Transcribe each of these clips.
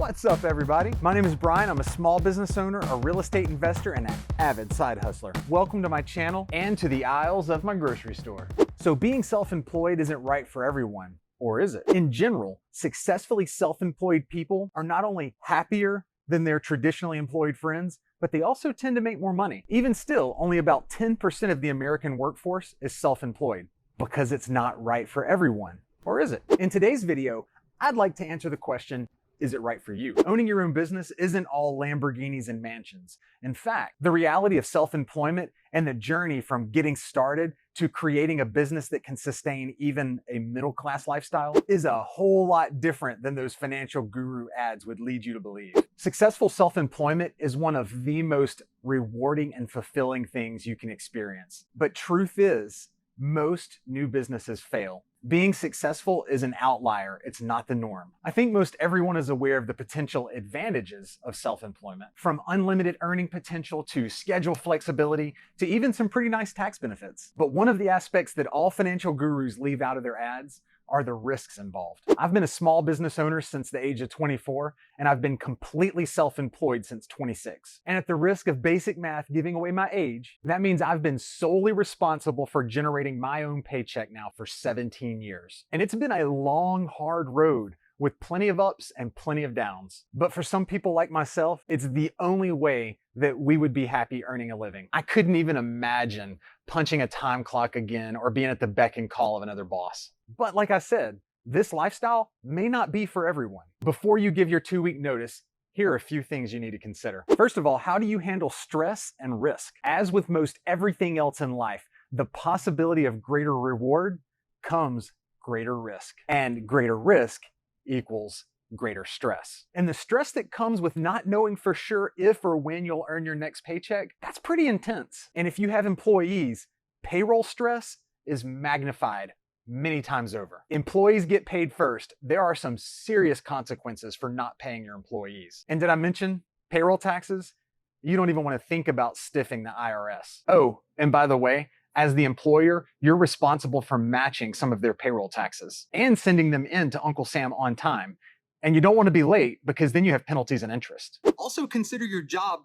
What's up, everybody? My name is Brian. I'm a small business owner, a real estate investor, and an avid side hustler. Welcome to my channel and to the aisles of my grocery store. So being self-employed isn't right for everyone, or is it? In general, successfully self-employed people are not only happier than their traditionally employed friends, but they also tend to make more money. Even still, only about 10% of the American workforce is self-employed because it's not right for everyone, or is it? In today's video, I'd like to answer the question, is it right for you? Owning your own business isn't all Lamborghinis and mansions. In fact, the reality of self-employment and the journey from getting started to creating a business that can sustain even a middle-class lifestyle is a whole lot different than those financial guru ads would lead you to believe. Successful self-employment is one of the most rewarding and fulfilling things you can experience. But truth is, most new businesses fail. Being successful is an outlier, it's not the norm. I think most everyone is aware of the potential advantages of self-employment, from unlimited earning potential to schedule flexibility to even some pretty nice tax benefits. But one of the aspects that all financial gurus leave out of their ads are the risks involved. I've been a small business owner since the age of 24, and I've been completely self-employed since 26. And at the risk of basic math giving away my age, that means I've been solely responsible for generating my own paycheck now for 17 years. And it's been a long, hard road with plenty of ups and plenty of downs. But for some people like myself, it's the only way that we would be happy earning a living. I couldn't even imagine punching a time clock again or being at the beck and call of another boss. But like I said, this lifestyle may not be for everyone. Before you give your 2-week notice, here are a few things you need to consider. First of all, how do you handle stress and risk? As with most everything else in life, the possibility of greater reward comes greater risk. And greater risk equals greater stress. And the stress that comes with not knowing for sure if or when you'll earn your next paycheck, that's pretty intense. And if you have employees, payroll stress is magnified many times over. Employees get paid first. There are some serious consequences for not paying your employees. And did I mention payroll taxes? You don't even want to think about stiffing the IRS. Oh, and by the way, as the employer, you're responsible for matching some of their payroll taxes and sending them in to Uncle Sam on time. And you don't want to be late because then you have penalties and interest. Also consider your job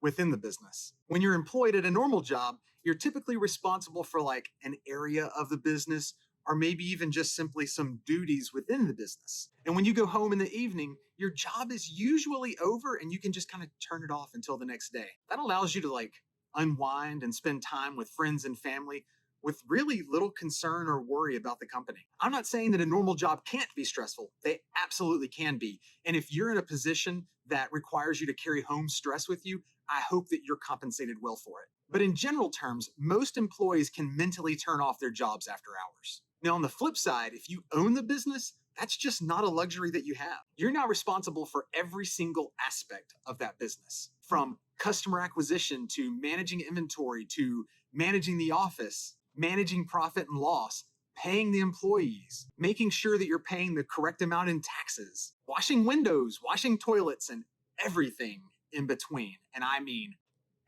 within the business. When you're employed at a normal job, you're typically responsible for like an area of the business or maybe even just simply some duties within the business. And when you go home in the evening, your job is usually over and you can just kind of turn it off until the next day. That allows you to like unwind and spend time with friends and family with really little concern or worry about the company. I'm not saying that a normal job can't be stressful. They absolutely can be. And if you're in a position that requires you to carry home stress with you, I hope that you're compensated well for it. But in general terms, most employees can mentally turn off their jobs after hours. Now, on the flip side, if you own the business, that's just not a luxury that you have. You're now responsible for every single aspect of that business, from customer acquisition to managing inventory to managing the office, managing profit and loss, paying the employees, making sure that you're paying the correct amount in taxes, washing windows, washing toilets, and everything in between. And I mean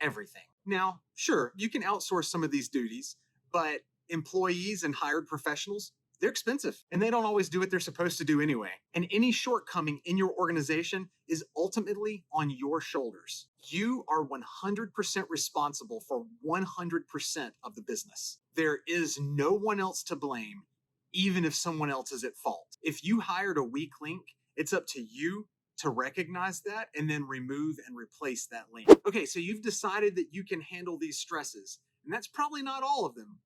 everything. Now, sure, you can outsource some of these duties, but employees and hired professionals, they're expensive and they don't always do what they're supposed to do anyway. And any shortcoming in your organization is ultimately on your shoulders. You are 100% responsible for 100% of the business. There is no one else to blame, even if someone else is at fault. If you hired a weak link, it's up to you to recognize that and then remove and replace that link. Okay, so you've decided that you can handle these stresses, and that's probably not all of them,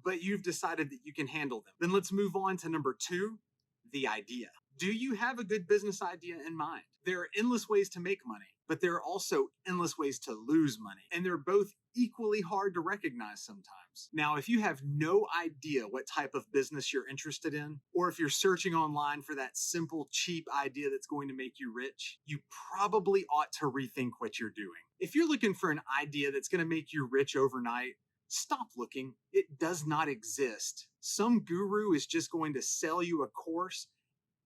but you've decided that you can handle them. Then let's move on to number 2, the idea. Do you have a good business idea in mind? There are endless ways to make money, but there are also endless ways to lose money. And they're both equally hard to recognize sometimes. Now, if you have no idea what type of business you're interested in, or if you're searching online for that simple, cheap idea that's going to make you rich, you probably ought to rethink what you're doing. If you're looking for an idea that's going to make you rich overnight, stop looking. It does not exist. Some guru is just going to sell you a course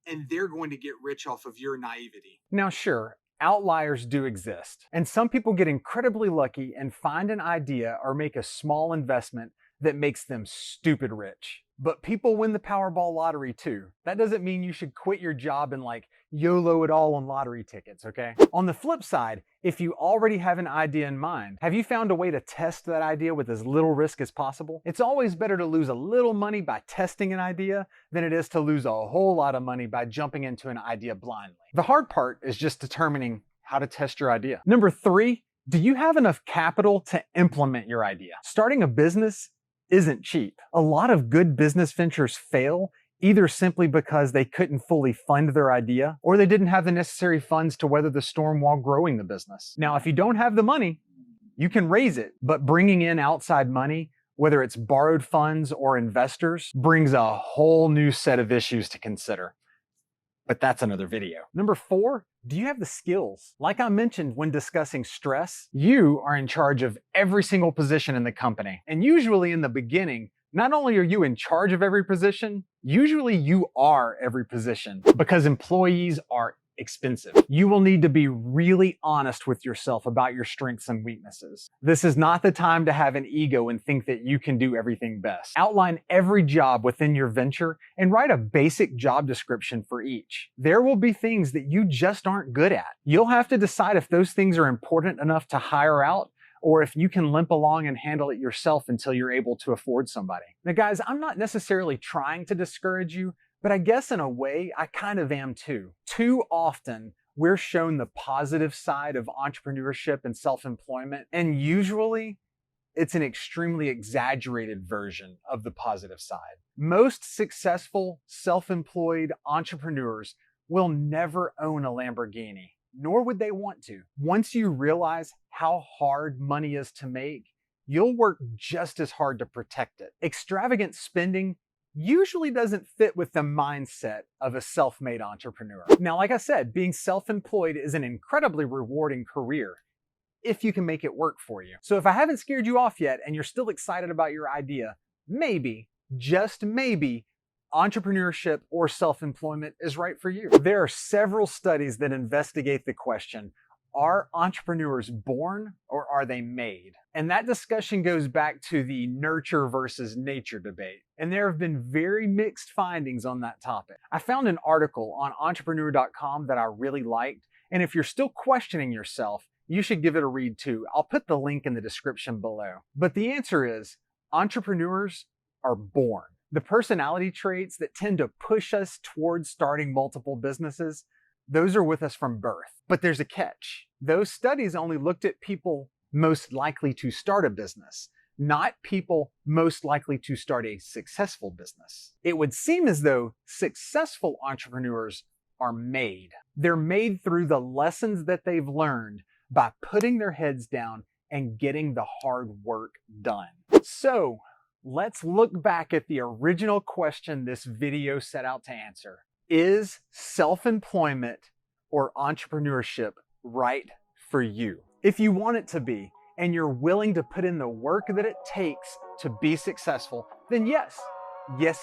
and they're going to get rich off of your naivety. Now, sure, outliers do exist. And some people get incredibly lucky and find an idea or make a small investment that makes them stupid rich. But people win the Powerball lottery too. That doesn't mean you should quit your job and like YOLO it all on lottery tickets, okay? On the flip side, if you already have an idea in mind, have you found a way to test that idea with as little risk as possible? It's always better to lose a little money by testing an idea than it is to lose a whole lot of money by jumping into an idea blindly. The hard part is just determining how to test your idea. Number 3, do you have enough capital to implement your idea? Starting a business isn't cheap. A lot of good business ventures fail either simply because they couldn't fully fund their idea or they didn't have the necessary funds to weather the storm while growing the business. Now, if you don't have the money, you can raise it, but bringing in outside money, whether it's borrowed funds or investors, brings a whole new set of issues to consider. But that's another video. Number 4, do you have the skills? Like I mentioned when discussing stress, you are in charge of every single position in the company. And usually in the beginning, not only are you in charge of every position, usually you are every position because employees are expensive. You will need to be really honest with yourself about your strengths and weaknesses. This is not the time to have an ego and think that you can do everything best. Outline every job within your venture and write a basic job description for each. There will be things that you just aren't good at. You'll have to decide if those things are important enough to hire out or if you can limp along and handle it yourself until you're able to afford somebody. Now guys, I'm not necessarily trying to discourage you, but I guess in a way, I kind of am too. Too often, we're shown the positive side of entrepreneurship and self-employment, and usually, it's an extremely exaggerated version of the positive side. Most successful self-employed entrepreneurs will never own a Lamborghini, nor would they want to. Once you realize how hard money is to make, you'll work just as hard to protect it. Extravagant spending usually doesn't fit with the mindset of a self-made entrepreneur. Now, like I said, being self-employed is an incredibly rewarding career if you can make it work for you. So if I haven't scared you off yet and you're still excited about your idea, maybe, just maybe, entrepreneurship or self-employment is right for you. There are several studies that investigate the question, are entrepreneurs born or are they made? And that discussion goes back to the nurture versus nature debate. And there have been very mixed findings on that topic. I found an article on entrepreneur.com that I really liked. And if you're still questioning yourself, you should give it a read too. I'll put the link in the description below. But the answer is, entrepreneurs are born. The personality traits that tend to push us towards starting multiple businesses, those are with us from birth. But there's a catch. Those studies only looked at people most likely to start a business, not people most likely to start a successful business. It would seem as though successful entrepreneurs are made. They're made through the lessons that they've learned by putting their heads down and getting the hard work done. So let's look back at the original question this video set out to answer. Is self-employment or entrepreneurship right for you? If you want it to be, and you're willing to put in the work that it takes to be successful, then yes,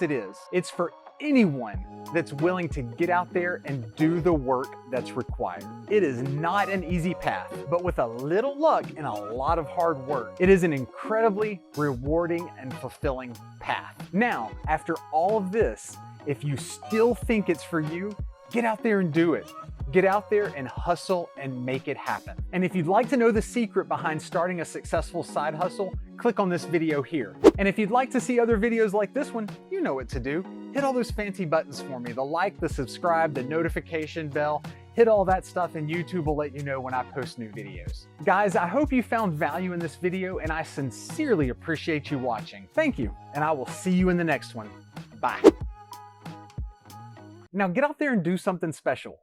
it is. It's for anyone that's willing to get out there and do the work that's required. It is not an easy path, but with a little luck and a lot of hard work, it is an incredibly rewarding and fulfilling path. Now, after all of this, if you still think it's for you, get out there and do it. Get out there and hustle and make it happen. And if you'd like to know the secret behind starting a successful side hustle, click on this video here. And if you'd like to see other videos like this one, you know what to do. Hit all those fancy buttons for me, the like, the subscribe, the notification bell, hit all that stuff and YouTube will let you know when I post new videos. Guys, I hope you found value in this video and I sincerely appreciate you watching. Thank you, and I will see you in the next one. Bye. Now get out there and do something special.